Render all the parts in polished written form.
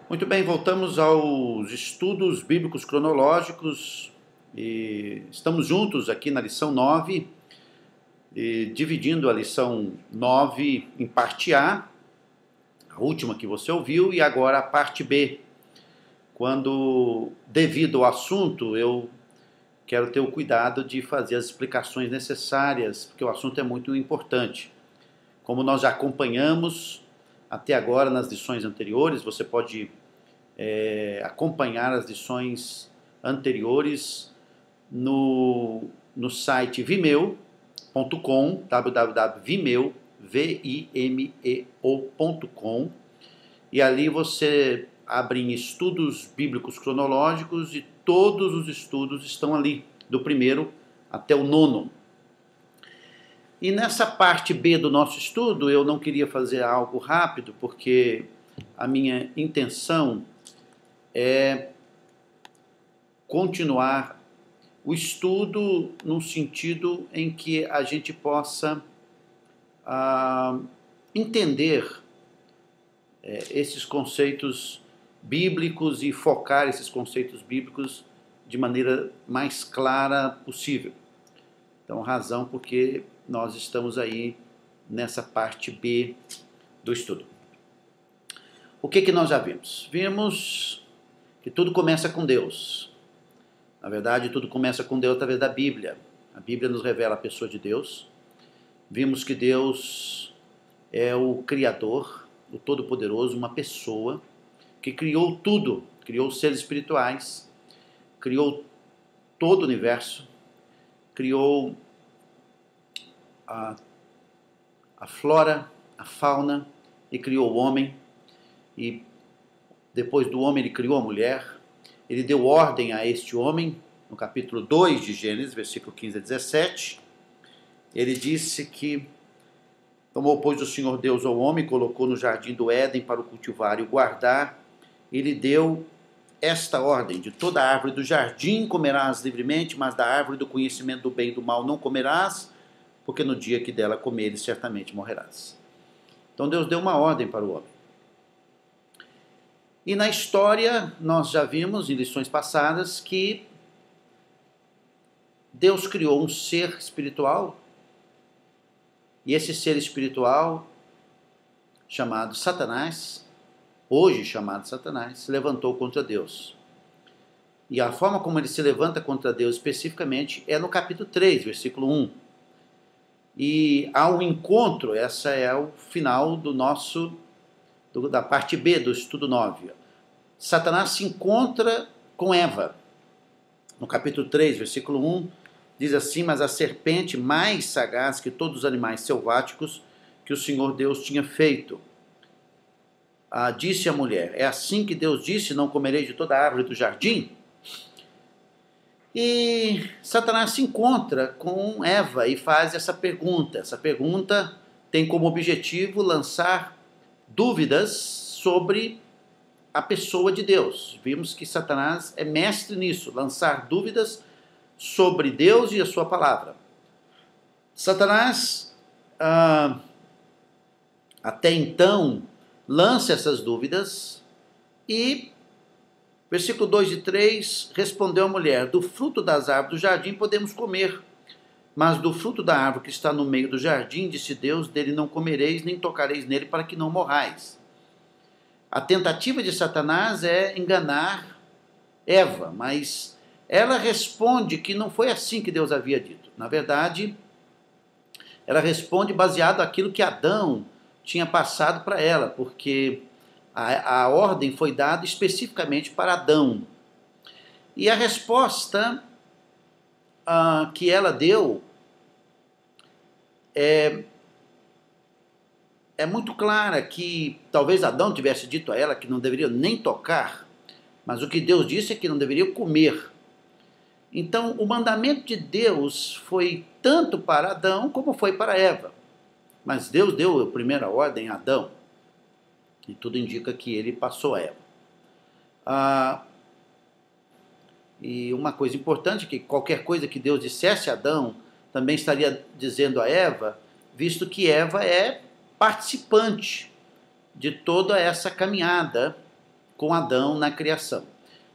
Muito bem, voltamos aos estudos bíblicos cronológicos e estamos juntos aqui na lição 9, dividindo a lição 9 em parte A última que você ouviu, e agora a parte B, quando, devido ao assunto, eu quero ter o cuidado de fazer as explicações necessárias, porque o assunto é muito importante. Como nós já acompanhamos até agora nas lições anteriores, você pode acompanhar as lições anteriores no site vimeo.com, www.vimeo.com, e ali você abre em estudos bíblicos cronológicos e todos os estudos estão ali, do primeiro até o nono. E nessa parte B do nosso estudo, eu não queria fazer algo rápido, porque a minha intenção é continuar o estudo no sentido em que a gente possa entender esses conceitos bíblicos e focar esses conceitos bíblicos de maneira mais clara possível. Então, razão porque nós estamos aí nessa parte B do estudo. O que nós já vimos? Vimos que tudo começa com Deus. Na verdade, tudo começa com Deus através da Bíblia. A Bíblia nos revela a pessoa de Deus. Vimos que Deus é o Criador, o Todo-Poderoso, uma pessoa que criou tudo, criou os seres espirituais, criou todo o universo, criou a flora, a fauna, e criou o homem, e depois do homem ele criou a mulher, ele deu ordem a este homem, no capítulo 2 de Gênesis, versículo 15 a 17, ele disse que tomou, pois, o Senhor Deus ao homem, colocou no jardim do Éden para o cultivar e o guardar, ele deu esta ordem: de toda árvore do jardim comerás livremente, mas da árvore do conhecimento do bem e do mal não comerás, porque no dia que dela comeres, certamente morrerás. Então Deus deu uma ordem para o homem. E na história, nós já vimos em lições passadas que Deus criou um ser espiritual, e esse ser espiritual, chamado Satanás, hoje chamado Satanás, se levantou contra Deus. E a forma como ele se levanta contra Deus especificamente é no capítulo 3, versículo 1. E há um encontro, essa é o final da parte B do estudo 9. Satanás se encontra com Eva. No capítulo 3, versículo 1, diz assim: mas a serpente, mais sagaz que todos os animais selváticos que o Senhor Deus tinha feito, disse à mulher: é assim que Deus disse, não comereis de toda a árvore do jardim? E Satanás se encontra com Eva e faz essa pergunta. Essa pergunta tem como objetivo lançar dúvidas sobre a pessoa de Deus. Vimos que Satanás é mestre nisso, lançar dúvidas sobre Deus e a sua palavra. Satanás, até então, lança essas dúvidas e, versículo 2 e 3, respondeu a mulher: do fruto das árvores do jardim podemos comer, mas do fruto da árvore que está no meio do jardim, disse Deus, dele não comereis, nem tocareis nele, para que não morrais. A tentativa de Satanás é enganar Eva, mas ela responde que não foi assim que Deus havia dito. Na verdade, ela responde baseado naquilo que Adão tinha passado para ela, porque a ordem foi dada especificamente para Adão. E a resposta que ela deu é muito clara, que talvez Adão tivesse dito a ela que não deveria nem tocar, mas o que Deus disse é que não deveria comer. Então, o mandamento de Deus foi tanto para Adão como foi para Eva. Mas Deus deu a primeira ordem a Adão, e tudo indica que ele passou a Eva. E uma coisa importante é que qualquer coisa que Deus dissesse a Adão, também estaria dizendo a Eva, visto que Eva é participante de toda essa caminhada com Adão na criação.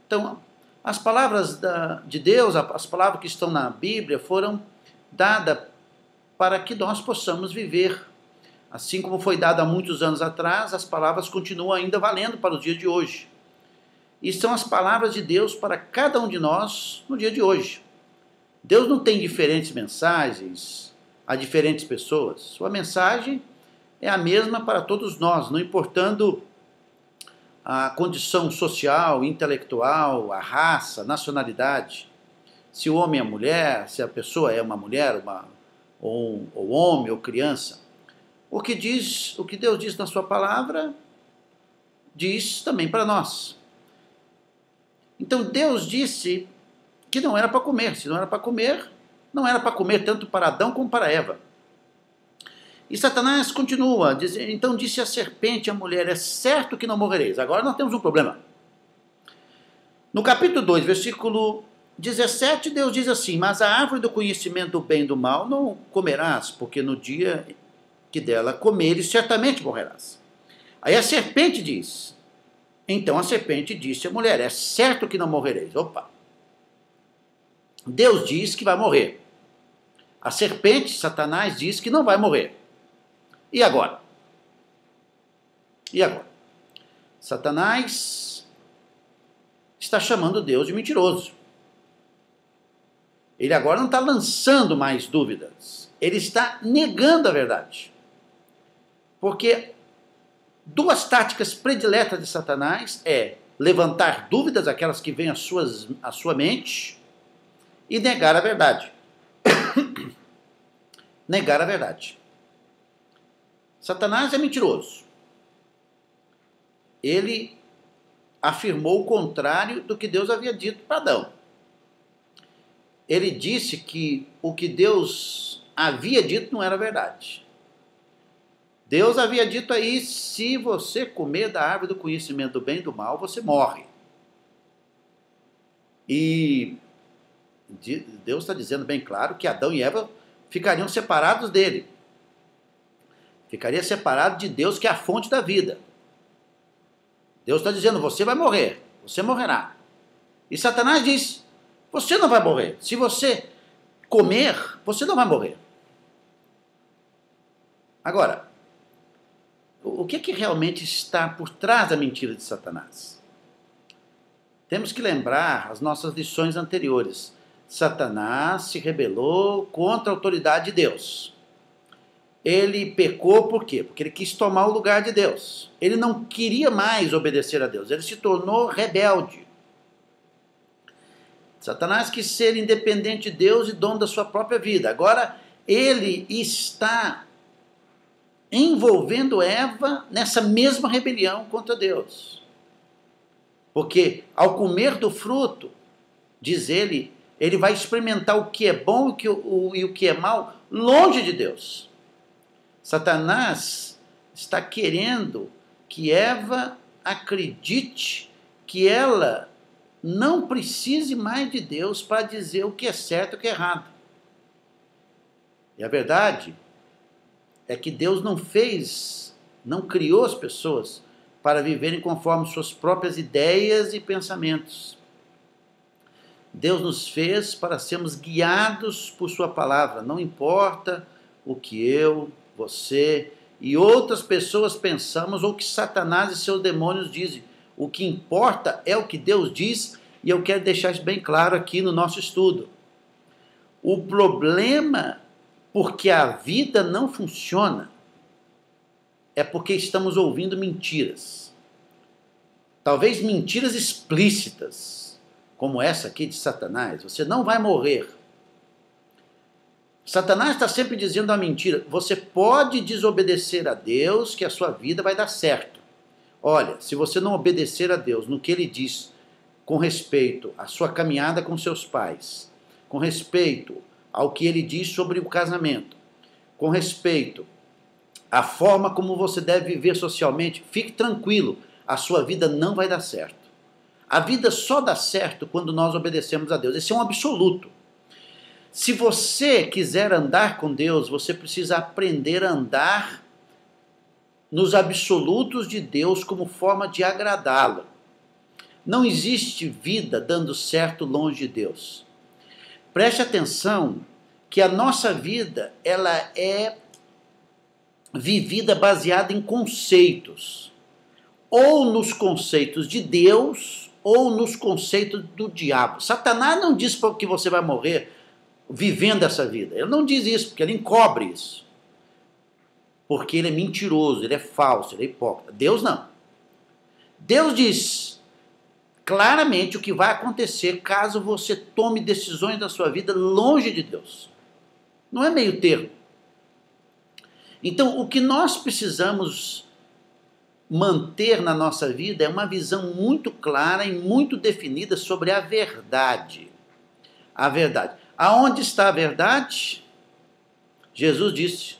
Então, as palavras de Deus, as palavras que estão na Bíblia, foram dadas para que nós possamos viver. Assim como foi dado há muitos anos atrás, as palavras continuam ainda valendo para o dia de hoje. E são as palavras de Deus para cada um de nós no dia de hoje. Deus não tem diferentes mensagens a diferentes pessoas. Sua mensagem é a mesma para todos nós, não importando a condição social, intelectual, a raça, a nacionalidade. Se o homem é mulher, se a pessoa é uma mulher, ou homem ou criança. O que Deus diz na sua palavra, diz também para nós. Então Deus disse que não era para comer. Se não era para comer, não era para comer tanto para Adão como para Eva. E Satanás continua, então disse a serpente à mulher, é certo que não morrereis. Agora nós temos um problema. No capítulo 2, versículo 17, Deus diz assim, mas a árvore do conhecimento do bem e do mal não comerás, porque no dia que dela comeres, certamente morrerás. Aí a serpente diz, então a serpente disse à mulher, é certo que não morrereis. Opa! Deus diz que vai morrer. A serpente, Satanás, diz que não vai morrer. E agora? E agora? Satanás está chamando Deus de mentiroso. Ele agora não está lançando mais dúvidas. Ele está negando a verdade. Porque duas táticas prediletas de Satanás é levantar dúvidas, aquelas que vêm à sua mente, e negar a verdade. Negar a verdade. Satanás é mentiroso. Ele afirmou o contrário do que Deus havia dito para Adão. Ele disse que o que Deus havia dito não era verdade. Deus havia dito aí, se você comer da árvore do conhecimento do bem e do mal, você morre. E Deus está dizendo bem claro que Adão e Eva ficariam separados dele. Ficaria separado de Deus, que é a fonte da vida. Deus está dizendo, você vai morrer, você morrerá. E Satanás diz, você não vai morrer. Se você comer, você não vai morrer. Agora, o que realmente está por trás da mentira de Satanás? Temos que lembrar as nossas lições anteriores. Satanás se rebelou contra a autoridade de Deus. Ele pecou por quê? Porque ele quis tomar o lugar de Deus. Ele não queria mais obedecer a Deus. Ele se tornou rebelde. Satanás quis ser independente de Deus e dono da sua própria vida. Agora, ele está envolvendo Eva nessa mesma rebelião contra Deus. Porque ao comer do fruto, diz ele vai experimentar o que é bom e o que é mal longe de Deus. Satanás está querendo que Eva acredite que ela não precise mais de Deus para dizer o que é certo e o que é errado. E a verdade é que Deus não criou as pessoas para viverem conforme suas próprias ideias e pensamentos. Deus nos fez para sermos guiados por sua palavra, não importa o que eu, você e outras pessoas pensamos ou que Satanás e seus demônios dizem. O que importa é o que Deus diz, e eu quero deixar isso bem claro aqui no nosso estudo. O problema porque a vida não funciona é porque estamos ouvindo mentiras. Talvez mentiras explícitas, como essa aqui de Satanás. Você não vai morrer. Satanás está sempre dizendo a mentira. Você pode desobedecer a Deus que a sua vida vai dar certo. Olha, se você não obedecer a Deus no que Ele diz com respeito à sua caminhada com seus pais, com respeito ao que Ele diz sobre o casamento, com respeito à forma como você deve viver socialmente, fique tranquilo, a sua vida não vai dar certo. A vida só dá certo quando nós obedecemos a Deus. Esse é um absoluto. Se você quiser andar com Deus, você precisa aprender a andar nos absolutos de Deus como forma de agradá-lo. Não existe vida dando certo longe de Deus. Preste atenção que a nossa vida, ela é vivida baseada em conceitos. Ou nos conceitos de Deus, ou nos conceitos do diabo. Satanás não diz que você vai morrer vivendo essa vida. Ele não diz isso, porque ele encobre isso. Porque ele é mentiroso, ele é falso, ele é hipócrita. Deus não. Deus diz claramente o que vai acontecer caso você tome decisões da sua vida longe de Deus. Não é meio termo. Então, o que nós precisamos manter na nossa vida é uma visão muito clara e muito definida sobre a verdade. A verdade. Aonde está a verdade? Jesus disse,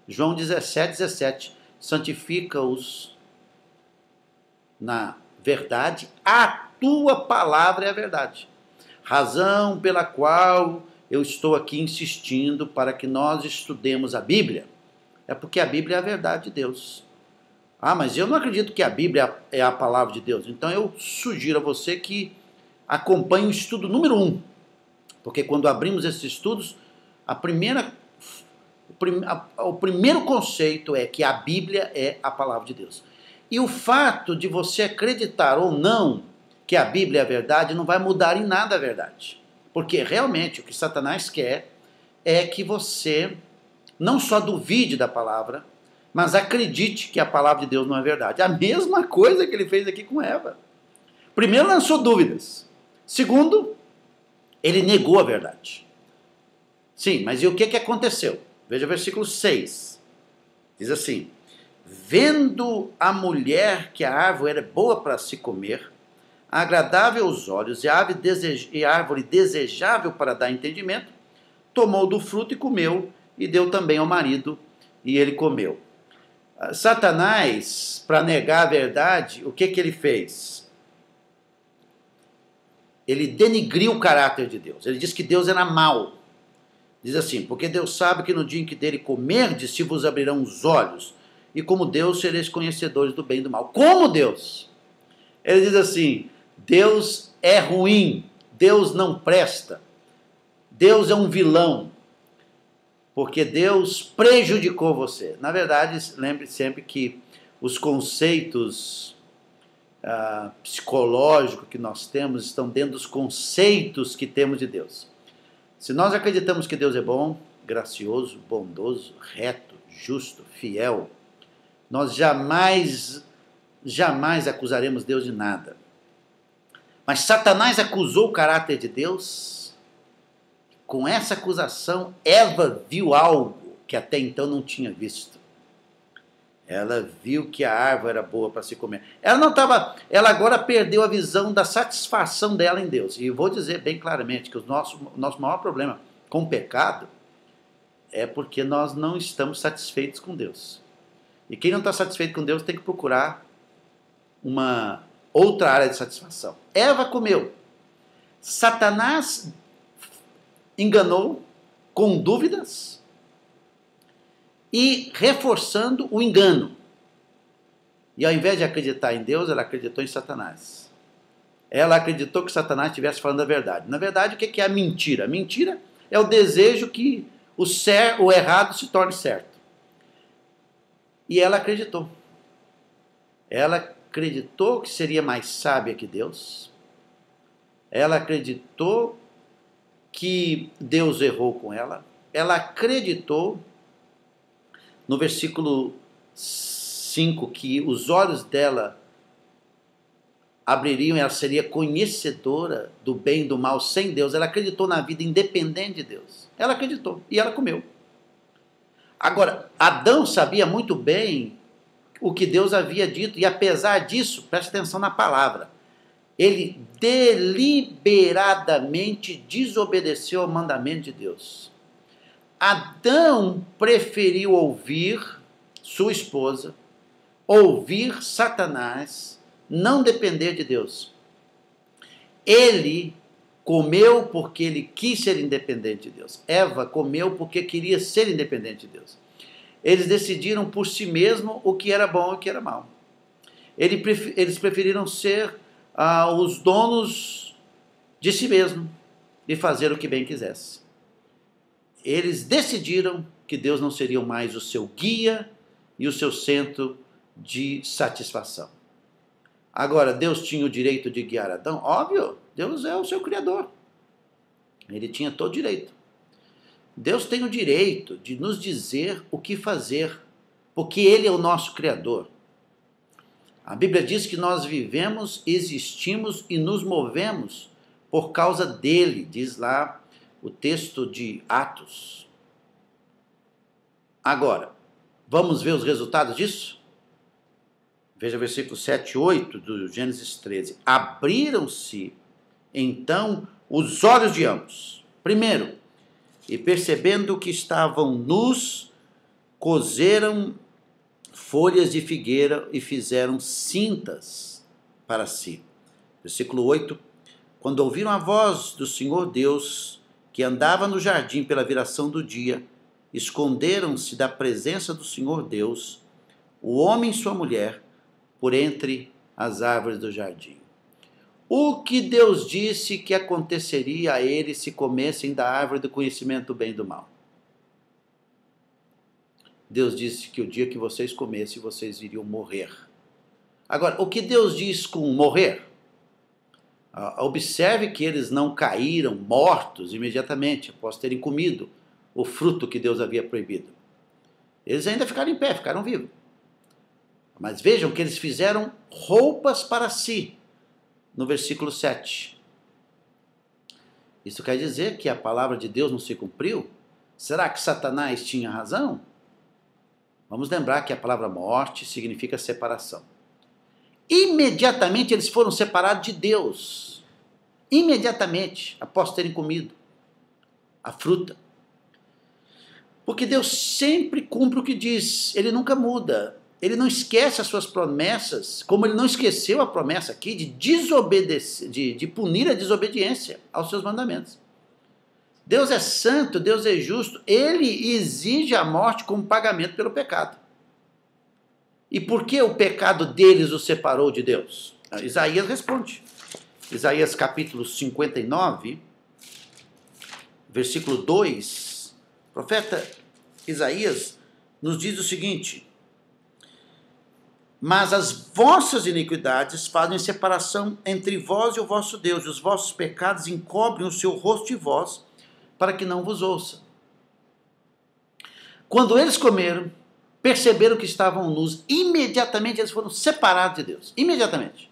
João 17:17, santifica-os na verdade, a tua palavra é a verdade. Razão pela qual eu estou aqui insistindo para que nós estudemos a Bíblia, é porque a Bíblia é a verdade de Deus. Ah, mas eu não acredito que a Bíblia é a palavra de Deus. Então eu sugiro a você que acompanhe o estudo número 1. Porque quando abrimos esses estudos, o primeiro conceito é que a Bíblia é a palavra de Deus. E o fato de você acreditar ou não que a Bíblia é a verdade não vai mudar em nada a verdade. Porque realmente o que Satanás quer é que você não só duvide da palavra, mas acredite que a palavra de Deus não é verdade. A mesma coisa que ele fez aqui com Eva. Primeiro, lançou dúvidas. Segundo, ele negou a verdade. Sim, mas e o que aconteceu? Veja o versículo 6. Diz assim: vendo a mulher que a árvore era boa para se comer, agradável aos olhos e árvore desejável para dar entendimento, tomou do fruto e comeu, e deu também ao marido, e ele comeu. Satanás, para negar a verdade, o que ele fez? Ele denigriu o caráter de Deus. Ele disse que Deus era mau. Diz assim: porque Deus sabe que no dia em que dele comerdes, se vos abrirão os olhos, e como Deus sereis conhecedores do bem e do mal. Como Deus? Ele diz assim: Deus é ruim, Deus não presta, Deus é um vilão, porque Deus prejudicou você. Na verdade, lembre sempre que os conceitos psicológicos que nós temos estão dentro dos conceitos que temos de Deus. Se nós acreditamos que Deus é bom, gracioso, bondoso, reto, justo, fiel, nós jamais acusaremos Deus de nada. Mas Satanás acusou o caráter de Deus. Com essa acusação, Eva viu algo que até então não tinha visto. Ela viu que a árvore era boa para se comer. Ela agora perdeu a visão da satisfação dela em Deus. E vou dizer bem claramente que o nosso maior problema com o pecado é porque nós não estamos satisfeitos com Deus. E quem não está satisfeito com Deus tem que procurar uma outra área de satisfação. Eva comeu. Satanás enganou com dúvidas e reforçando o engano. E ao invés de acreditar em Deus, ela acreditou em Satanás. Ela acreditou que Satanás estivesse falando a verdade. Na verdade, o que é a mentira? A mentira é o desejo que o errado se torne certo. E ela acreditou. Ela acreditou que seria mais sábia que Deus. Ela acreditou que Deus errou com ela. Ela acreditou, no versículo 5, que os olhos dela abririam e ela seria conhecedora do bem e do mal sem Deus. Ela acreditou na vida independente de Deus. Ela acreditou e ela comeu. Agora, Adão sabia muito bem o que Deus havia dito, e apesar disso, preste atenção na palavra, ele deliberadamente desobedeceu ao mandamento de Deus. Adão preferiu ouvir sua esposa, ouvir Satanás, não depender de Deus. Ele comeu porque ele quis ser independente de Deus. Eva comeu porque queria ser independente de Deus. Eles decidiram por si mesmos o que era bom e o que era mal. Eles preferiram ser os donos de si mesmo e fazer o que bem quisesse. Eles decidiram que Deus não seria mais o seu guia e o seu centro de satisfação. Agora, Deus tinha o direito de guiar Adão? Óbvio, Deus é o seu criador. Ele tinha todo o direito. Deus tem o direito de nos dizer o que fazer, porque Ele é o nosso criador. A Bíblia diz que nós vivemos, existimos e nos movemos por causa dele, diz lá o texto de Atos. Agora, vamos ver os resultados disso? Veja versículos 7 e 8 do Gênesis 13. Abriram-se, então, os olhos de ambos. Primeiro, e percebendo que estavam nus, coseram folhas de figueira e fizeram cintas para si. Versículo 8. Quando ouviram a voz do Senhor Deus, que andava no jardim pela viração do dia, esconderam-se da presença do Senhor Deus, o homem e sua mulher, por entre as árvores do jardim. O que Deus disse que aconteceria a eles se comessem da árvore do conhecimento do bem e do mal? Deus disse que o dia que vocês comessem, vocês iriam morrer. Agora, o que Deus diz com morrer? Observe que eles não caíram mortos imediatamente, após terem comido o fruto que Deus havia proibido. Eles ainda ficaram em pé, ficaram vivos. Mas vejam que eles fizeram roupas para si, no versículo 7. Isso quer dizer que a palavra de Deus não se cumpriu? Será que Satanás tinha razão? Vamos lembrar que a palavra morte significa separação. Imediatamente eles foram separados de Deus. Imediatamente, após terem comido a fruta. Porque Deus sempre cumpre o que diz, Ele nunca muda. Ele não esquece as suas promessas, como Ele não esqueceu a promessa aqui de desobedecer, de punir a desobediência aos seus mandamentos. Deus é santo, Deus é justo, Ele exige a morte como pagamento pelo pecado. E por que o pecado deles os separou de Deus? Isaías responde. Isaías capítulo 59, versículo 2, o profeta Isaías nos diz o seguinte: mas as vossas iniquidades fazem separação entre vós e o vosso Deus, e os vossos pecados encobrem o seu rosto de vós, para que não vos ouça. Quando eles comeram, perceberam que estavam nus, imediatamente eles foram separados de Deus. Imediatamente.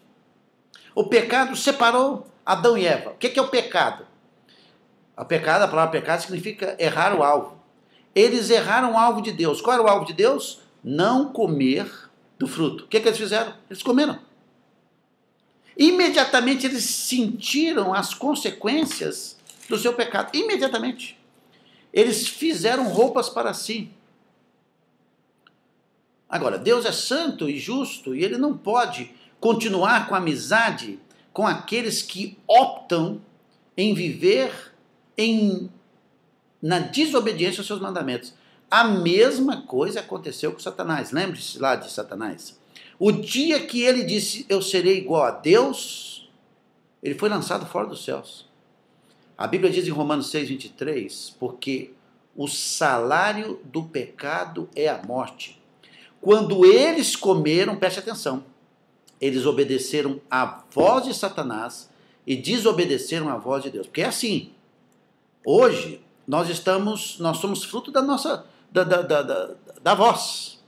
O pecado separou Adão e Eva. O que é o pecado? A palavra pecado significa errar o alvo. Eles erraram o alvo de Deus. Qual era o alvo de Deus? Não comer do fruto. O que eles fizeram? Eles comeram. Imediatamente eles sentiram as consequências do seu pecado. Imediatamente. Eles fizeram roupas para si. Agora, Deus é santo e justo e Ele não pode continuar com amizade com aqueles que optam em viver na desobediência aos seus mandamentos. A mesma coisa aconteceu com Satanás. Lembre-se lá de Satanás. O dia que ele disse, eu serei igual a Deus, ele foi lançado fora dos céus. A Bíblia diz em Romanos 6:23, porque o salário do pecado é a morte. Quando eles comeram, preste atenção, eles obedeceram à voz de Satanás e desobedeceram à voz de Deus. Porque é assim, hoje nós somos fruto da nossa da voz.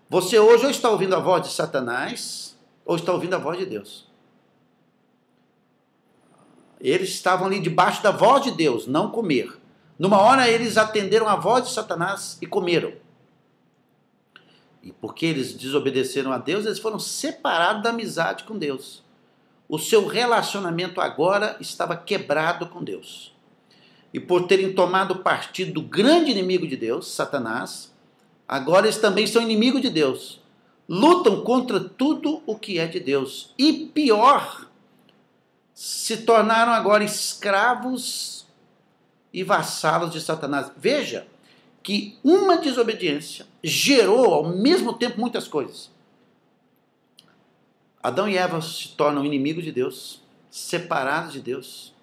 Você hoje ou está ouvindo a voz de Satanás ou está ouvindo a voz de Deus. Eles estavam ali debaixo da voz de Deus, não comer. Numa hora eles atenderam a voz de Satanás e comeram. E porque eles desobedeceram a Deus, eles foram separados da amizade com Deus. O seu relacionamento agora estava quebrado com Deus. E por terem tomado partido do grande inimigo de Deus, Satanás, agora eles também são inimigos de Deus. Lutam contra tudo o que é de Deus. E pior, se tornaram agora escravos e vassalos de Satanás. Veja que uma desobediência gerou ao mesmo tempo muitas coisas. Adão e Eva se tornam inimigos de Deus, separados de Deus,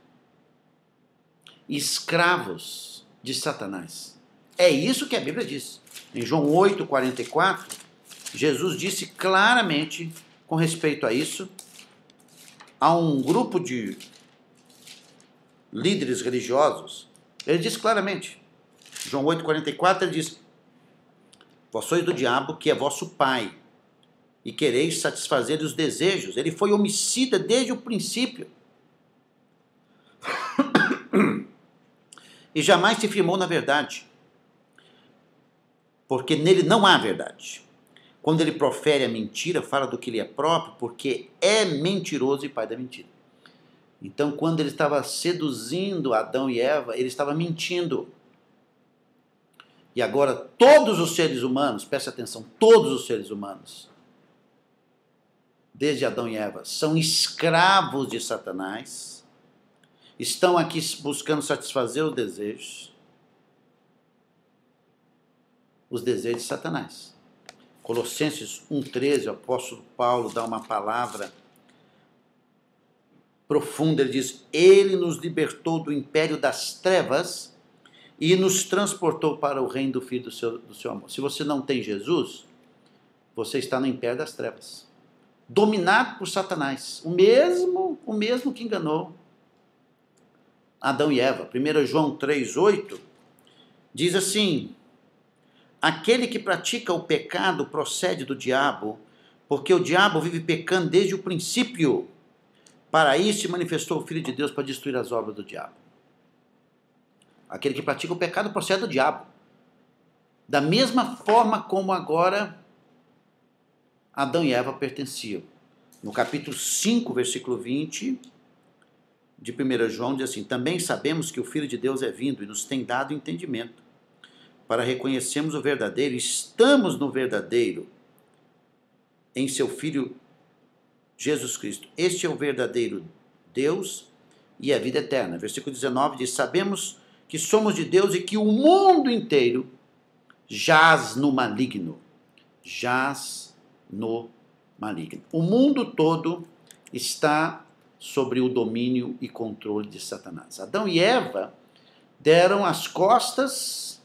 escravos de Satanás. É isso que a Bíblia diz. Em João 8,44, Jesus disse claramente com respeito a isso, a um grupo de líderes religiosos. Ele diz claramente, João 8,44, ele diz: vós sois do diabo, que é vosso pai, e quereis satisfazer os desejos. Ele foi homicida desde o princípio. E jamais se firmou na verdade, porque nele não há verdade. Quando ele profere a mentira, fala do que lhe é próprio, porque é mentiroso e pai da mentira. Então, quando ele estava seduzindo Adão e Eva, ele estava mentindo. E agora, todos os seres humanos, preste atenção, todos os seres humanos, desde Adão e Eva, são escravos de Satanás, estão aqui buscando satisfazer os desejos de Satanás. Colossenses 1,13, o apóstolo Paulo dá uma palavra profunda, ele diz: ele nos libertou do império das trevas e nos transportou para o reino do Filho do seu amor. Se você não tem Jesus, você está no império das trevas, dominado por Satanás, o mesmo que enganou Adão e Eva. 1 João 3,8 diz assim: aquele que pratica o pecado procede do diabo, porque o diabo vive pecando desde o princípio. Para isso se manifestou o Filho de Deus, para destruir as obras do diabo. Aquele que pratica o pecado procede do diabo. Da mesma forma como agora Adão e Eva pertenciam. No capítulo 5, versículo 20 de 1 João, diz assim: também sabemos que o Filho de Deus é vindo e nos tem dado entendimento, para reconhecermos o verdadeiro. Estamos no verdadeiro, em seu Filho Jesus Cristo. Este é o verdadeiro Deus e a vida eterna. Versículo 19 diz: sabemos que somos de Deus e que o mundo inteiro jaz no maligno. Jaz no maligno. O mundo todo está sobre o domínio e controle de Satanás. Adão e Eva deram as costas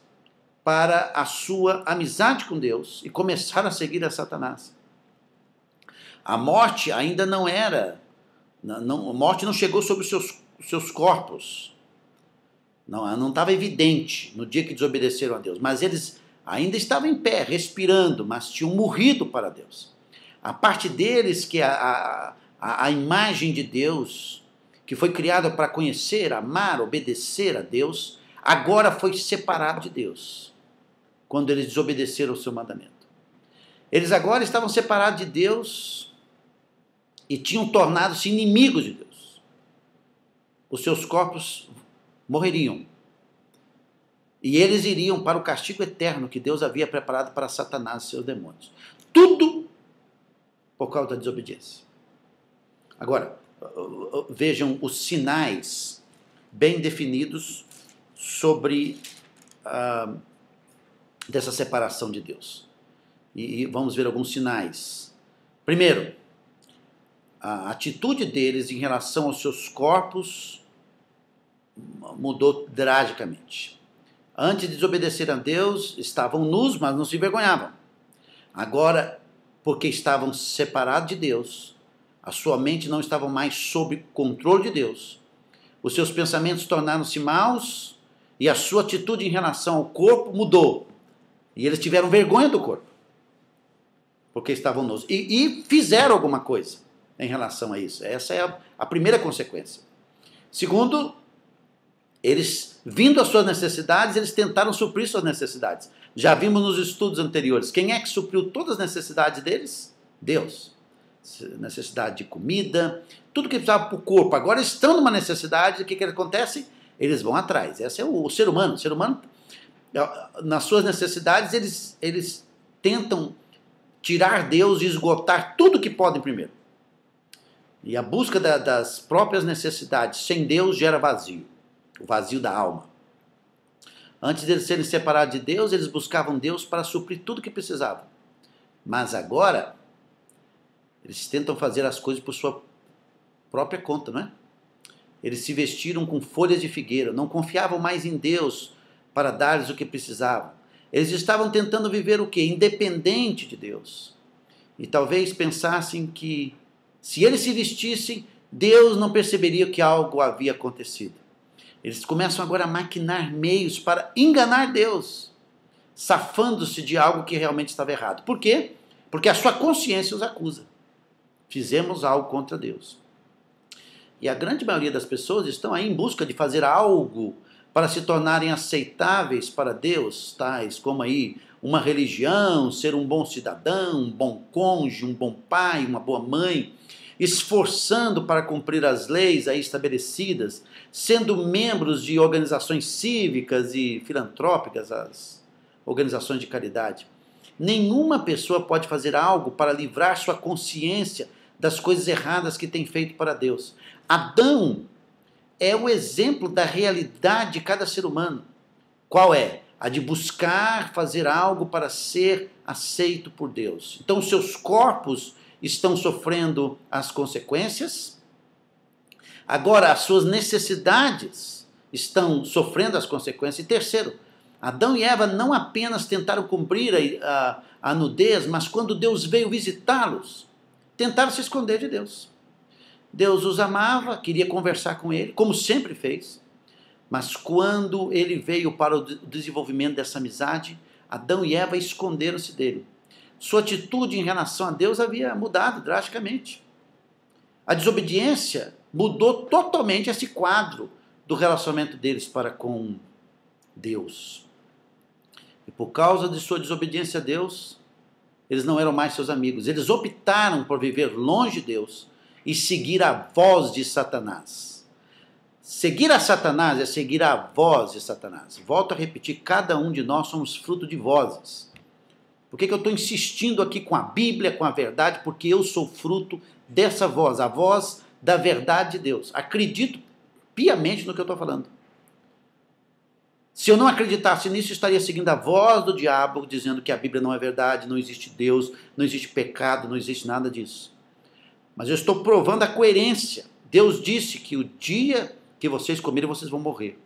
para a sua amizade com Deus e começaram a seguir a Satanás. A morte ainda não era, a morte não chegou sobre os seus corpos, não estava evidente no dia que desobedeceram a Deus, mas eles ainda estavam em pé, respirando, mas tinham morrido para Deus. A parte deles, que a imagem de Deus, que foi criada para conhecer, amar, obedecer a Deus, agora foi separado de Deus, quando eles desobedeceram o seu mandamento. Eles agora estavam separados de Deus e tinham tornado-se inimigos de Deus. Os seus corpos morreriam. E eles iriam para o castigo eterno que Deus havia preparado para Satanás e seus demônios. Tudo por causa da desobediência. Agora, vejam os sinais bem definidos sobre dessa separação de Deus. E vamos ver alguns sinais. Primeiro, a atitude deles em relação aos seus corpos mudou drasticamente. Antes de desobedecer a Deus, estavam nus, mas não se envergonhavam. Agora, porque estavam separados de Deus, a sua mente não estava mais sob controle de Deus, os seus pensamentos tornaram-se maus e a sua atitude em relação ao corpo mudou. E eles tiveram vergonha do corpo, porque estavam nus. E fizeram alguma coisa em relação a isso. Essa é a primeira consequência. Segundo, eles, vindo às suas necessidades, eles tentaram suprir suas necessidades. Já vimos nos estudos anteriores. Quem é que supriu todas as necessidades deles? Deus. Necessidade de comida, tudo que precisava para o corpo. Agora estão numa necessidade, o que acontece? Eles vão atrás. Esse é o ser humano. O ser humano, nas suas necessidades, eles tentam tirar Deus e esgotar tudo que podem primeiro. E a busca das próprias necessidades sem Deus gera vazio. O vazio da alma. Antes de eles serem separados de Deus, eles buscavam Deus para suprir tudo que precisavam. Mas agora, Eles tentam fazer as coisas por sua própria conta, não é? Eles se vestiram com folhas de figueira, não confiavam mais em Deus para dar-lhes o que precisavam. Eles estavam tentando viver o quê? Independente de Deus. E talvez pensassem que se eles se vestissem, Deus não perceberia que algo havia acontecido. Eles começam agora a maquinar meios para enganar Deus, safando-se de algo que realmente estava errado. Por quê? Porque a sua consciência os acusa. Fizemos algo contra Deus. E a grande maioria das pessoas estão aí em busca de fazer algo para se tornarem aceitáveis para Deus, tais como aí uma religião, ser um bom cidadão, um bom cônjuge, um bom pai, uma boa mãe, esforçando para cumprir as leis aí estabelecidas, sendo membros de organizações cívicas e filantrópicas, as organizações de caridade. Nenhuma pessoa pode fazer algo para livrar sua consciência das coisas erradas que tem feito para Deus. Adão é o exemplo da realidade de cada ser humano. Qual é? A de buscar fazer algo para ser aceito por Deus. Então, seus corpos estão sofrendo as consequências. Agora, as suas necessidades estão sofrendo as consequências. E terceiro, Adão e Eva não apenas tentaram cumprir a nudez, mas quando Deus veio visitá-los, tentaram se esconder de Deus. Deus os amava, queria conversar com ele, como sempre fez. Mas quando ele veio para o desenvolvimento dessa amizade, Adão e Eva esconderam-se dele. Sua atitude em relação a Deus havia mudado drasticamente. A desobediência mudou totalmente esse quadro do relacionamento deles para com Deus. E por causa de sua desobediência a Deus, eles não eram mais seus amigos. Eles optaram por viver longe de Deus e seguir a voz de Satanás. Seguir a Satanás é seguir a voz de Satanás. Volto a repetir, cada um de nós somos fruto de vozes. Por que eu estou insistindo aqui com a Bíblia, com a verdade? Porque eu sou fruto dessa voz, a voz da verdade de Deus. Acredito piamente no que eu estou falando. Se eu não acreditasse nisso, eu estaria seguindo a voz do diabo, dizendo que a Bíblia não é verdade, não existe Deus, não existe pecado, não existe nada disso. Mas eu estou provando a coerência. Deus disse que o dia que vocês comerem, vocês vão morrer.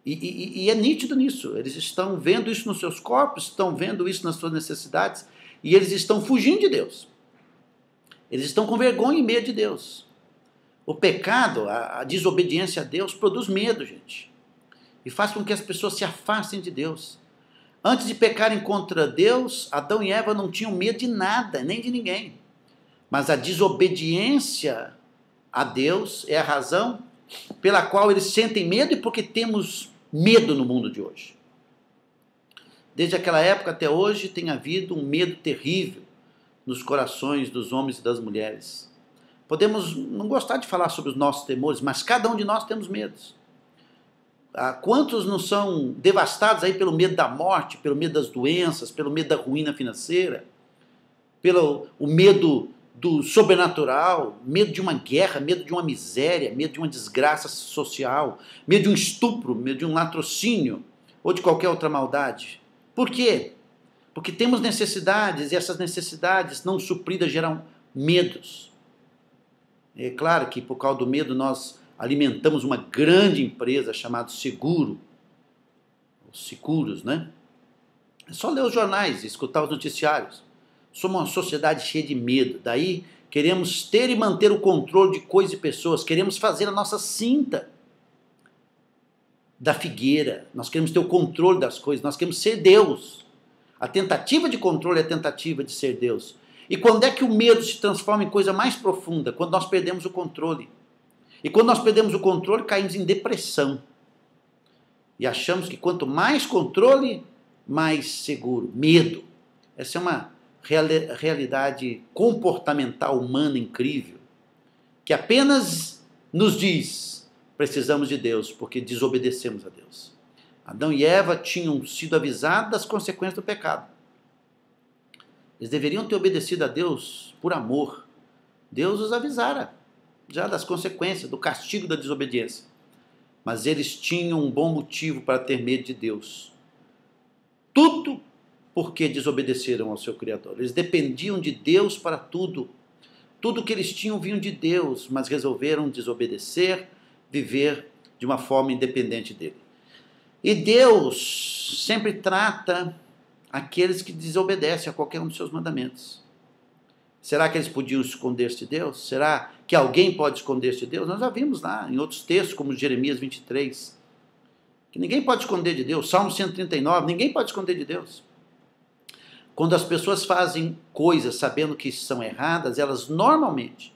E é nítido nisso. Eles estão vendo isso nos seus corpos, estão vendo isso nas suas necessidades, e eles estão fugindo de Deus. Eles estão com vergonha e medo de Deus. O pecado, a desobediência a Deus, produz medo, gente. E faz com que as pessoas se afastem de Deus. Antes de pecarem contra Deus, Adão e Eva não tinham medo de nada, nem de ninguém. Mas a desobediência a Deus é a razão pela qual eles sentem medo e porque temos medo no mundo de hoje. Desde aquela época até hoje tem havido um medo terrível nos corações dos homens e das mulheres. Podemos não gostar de falar sobre os nossos temores, mas cada um de nós temos medos. Quantos não são devastados aí pelo medo da morte, pelo medo das doenças, pelo medo da ruína financeira, pelo o medo do sobrenatural, medo de uma guerra, medo de uma miséria, medo de uma desgraça social, medo de um estupro, medo de um latrocínio ou de qualquer outra maldade. Por quê? Porque temos necessidades e essas necessidades não supridas geram medos. É claro que por causa do medo nós alimentamos uma grande empresa chamada seguro, os seguros, né? É só ler os jornais e escutar os noticiários. Somos uma sociedade cheia de medo. Daí queremos ter e manter o controle de coisas e pessoas. Queremos fazer a nossa cinta da figueira. Nós queremos ter o controle das coisas. Nós queremos ser Deus. A tentativa de controle é a tentativa de ser Deus. E quando é que o medo se transforma em coisa mais profunda? Quando nós perdemos o controle. E quando nós perdemos o controle, caímos em depressão. E achamos que quanto mais controle, mais seguro. Medo. Essa é uma realidade comportamental humana incrível, que apenas nos diz, precisamos de Deus, porque desobedecemos a Deus. Adão e Eva tinham sido avisados das consequências do pecado. Eles deveriam ter obedecido a Deus por amor. Deus os avisara já das consequências, do castigo da desobediência. Mas eles tinham um bom motivo para ter medo de Deus. Tudo porque desobedeceram ao seu Criador. Eles dependiam de Deus para tudo. Tudo que eles tinham vinha de Deus, mas resolveram desobedecer, viver de uma forma independente dele. E Deus sempre trata aqueles que desobedecem a qualquer um dos seus mandamentos. Será que eles podiam esconder-se de Deus? Será que alguém pode esconder-se de Deus? Nós já vimos lá em outros textos, como Jeremias 23, que ninguém pode esconder de Deus. Salmo 139, ninguém pode esconder de Deus. Quando as pessoas fazem coisas sabendo que são erradas, elas normalmente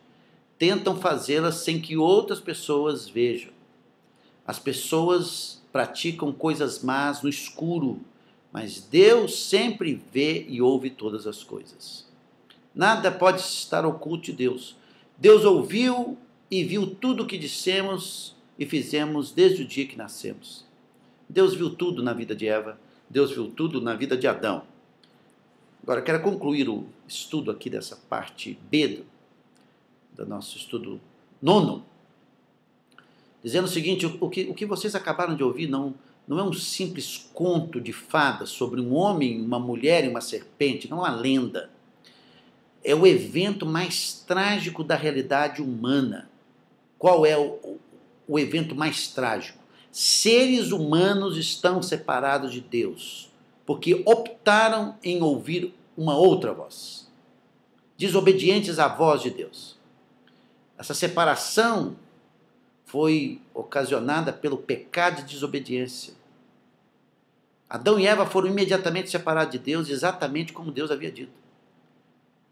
tentam fazê-las sem que outras pessoas vejam. As pessoas praticam coisas más no escuro, mas Deus sempre vê e ouve todas as coisas. Nada pode estar oculto de Deus. Deus ouviu e viu tudo o que dissemos e fizemos desde o dia que nascemos. Deus viu tudo na vida de Eva, Deus viu tudo na vida de Adão. Agora, quero concluir o estudo aqui dessa parte B do nosso estudo 9, dizendo o seguinte: o que vocês acabaram de ouvir não é um simples conto de fadas sobre um homem, uma mulher e uma serpente, não é uma lenda. É o evento mais trágico da realidade humana. Qual é o evento mais trágico? Seres humanos estão separados de Deus, porque optaram em ouvir uma outra voz, desobedientes à voz de Deus. Essa separação foi ocasionada pelo pecado de desobediência. Adão e Eva foram imediatamente separados de Deus, exatamente como Deus havia dito.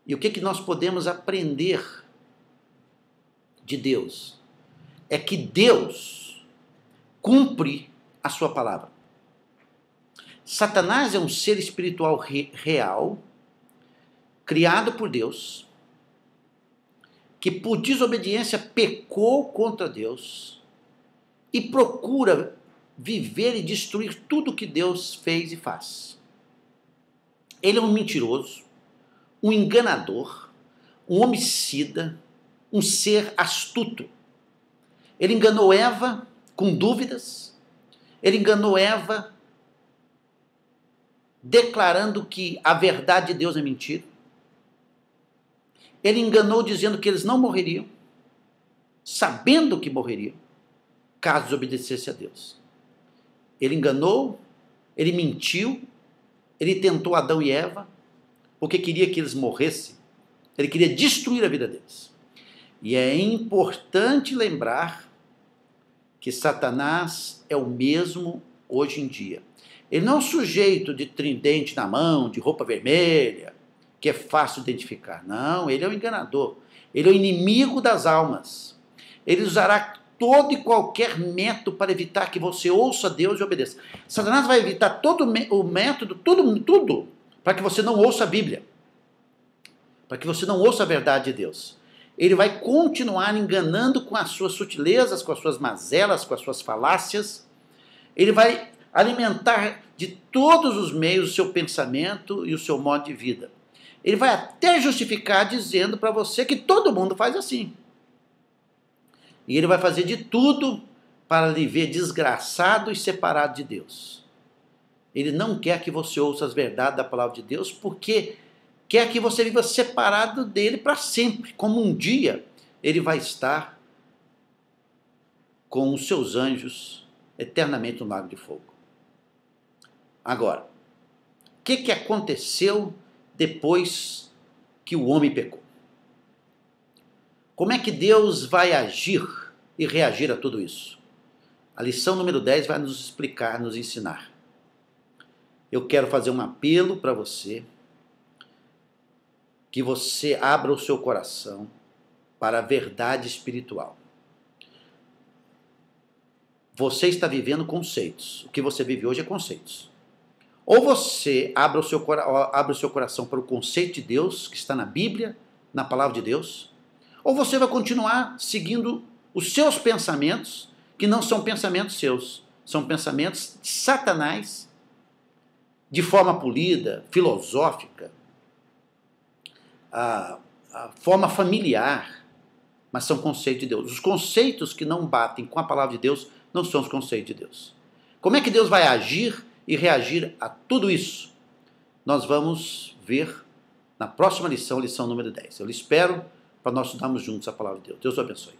E o que nós podemos aprender de Deus? É que Deus cumpre a sua palavra. Satanás é um ser espiritual real, criado por Deus, que por desobediência pecou contra Deus e procura viver e destruir tudo que Deus fez e faz. Ele é um mentiroso, um enganador, um homicida, um ser astuto. Ele enganou Eva com dúvidas, ele enganou Eva declarando que a verdade de Deus é mentira. Ele enganou dizendo que eles não morreriam, sabendo que morreriam, caso desobedecesse a Deus. Ele enganou, ele mentiu, ele tentou Adão e Eva, porque queria que eles morressem. Ele queria destruir a vida deles. E é importante lembrar que Satanás é o mesmo hoje em dia. Ele não é um sujeito de tridente na mão, de roupa vermelha, que é fácil identificar. Não, ele é um enganador. Ele é o inimigo das almas. Ele usará todo e qualquer método para evitar que você ouça Deus e obedeça. Satanás vai evitar todo o método, tudo, para que você não ouça a Bíblia. Para que você não ouça a verdade de Deus. Ele vai continuar enganando com as suas sutilezas, com as suas mazelas, com as suas falácias. Ele vai alimentar de todos os meios o seu pensamento e o seu modo de vida. Ele vai até justificar dizendo para você que todo mundo faz assim. E ele vai fazer de tudo para lhe ver desgraçado e separado de Deus. Ele não quer que você ouça as verdades da palavra de Deus, porque quer que você viva separado dele para sempre, como um dia ele vai estar com os seus anjos eternamente no lago de fogo. Agora, o que aconteceu depois que o homem pecou? Como é que Deus vai agir e reagir a tudo isso? A lição número 10 vai nos explicar, nos ensinar. Eu quero fazer um apelo para você, que você abra o seu coração para a verdade espiritual. Você está vivendo conceitos. O que você vive hoje é conceitos. Ou você abre o seu coração para o conceito de Deus, que está na Bíblia, na palavra de Deus, ou você vai continuar seguindo os seus pensamentos, que não são pensamentos seus, são pensamentos de Satanás, de forma polida, filosófica, a forma familiar, mas são conceitos de Deus. Os conceitos que não batem com a palavra de Deus não são os conceitos de Deus. Como é que Deus vai agir e reagir a tudo isso? Nós vamos ver na próxima lição, lição número 10. Eu lhe espero para nós estudarmos juntos a palavra de Deus. Deus o abençoe.